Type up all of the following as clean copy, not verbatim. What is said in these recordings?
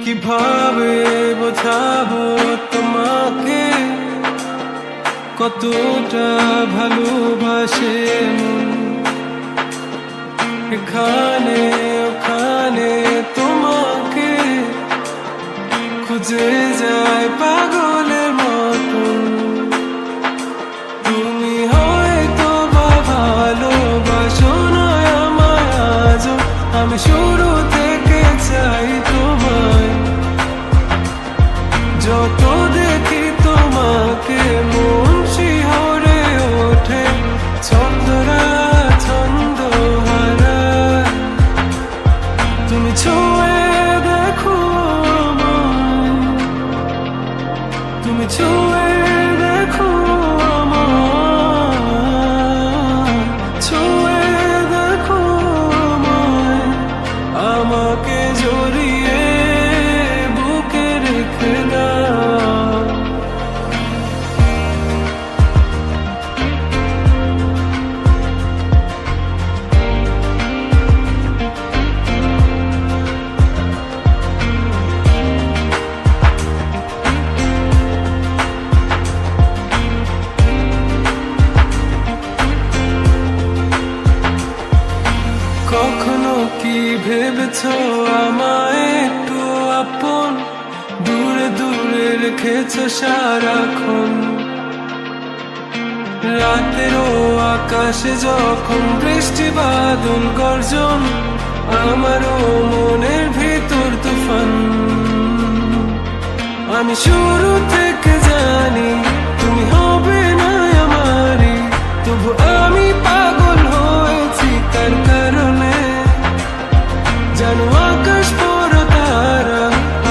কিভাবে বোঝাবো তোমাকে কতটা ভালোবাসে মন। এখানে ওখানে তোমাকে খুঁজে যায় পাগলের মতন। তুমি হয়তো বা ভালোবাসো না আমায় আজও, আমি শুরু থেকে চাই তোমায়। যত দেখি তোমাকে মন শিহরে ওঠে, ছন্দরা ছন্দ হারায়। তুমি ছুঁয়ে দেখো আমায়, তুমি ছুঁয়ে দেখো আমায়, ছুঁয়ে দেখো আমায়। আমাকে জড়িয়ে বুকে রেখে দাও। কখনো কি ভেবেছো আমায় একটু আপন, দূরে দূরে রেখেছো সারাক্ষণ। রাতেরও আকাশে যখন বৃষ্টি বাদল গর্জন, আমারও মনের ভিতর তুফান। আমি শুরু থেকে জানি তুমি হবে না আমারই, তবু আমি পাগল হয়েছি তার কারণে। জানো আকাশ বড় তারা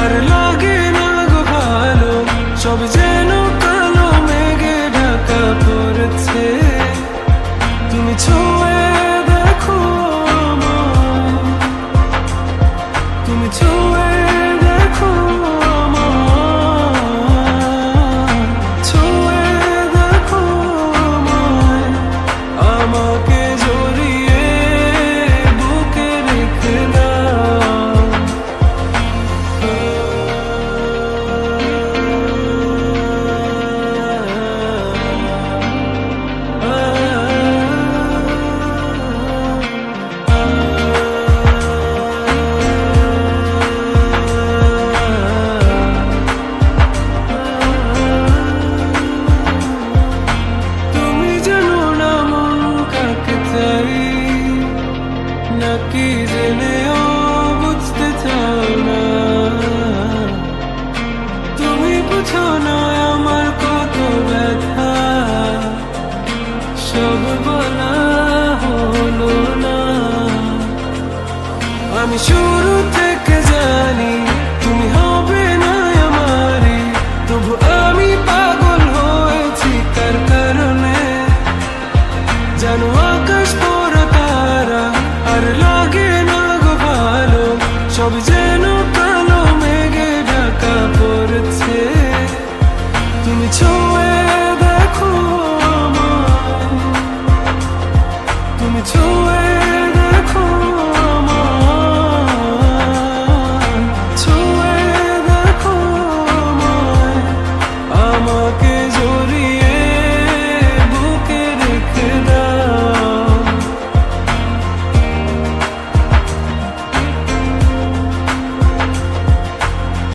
আর লাগে না গো ভালো, সব যেন কালো মেঘে ঢাকা পড়েছে। তুমি ছুঁয়ে দেখো আমায়, তুমি ছুঁয়ে দেখো আমায়, ছুঁয়ে দেখো আমায়। আমাকে জড়িয়ে বুকে রেখে দাও। তুমি জানো না মন কাকে চাই, নাকি জেনেও বুঝতে চাও না। তুমি বুঝো না আমার কত ব্যথা, সব বলা হলো না। আমি শুরু থেকে জানি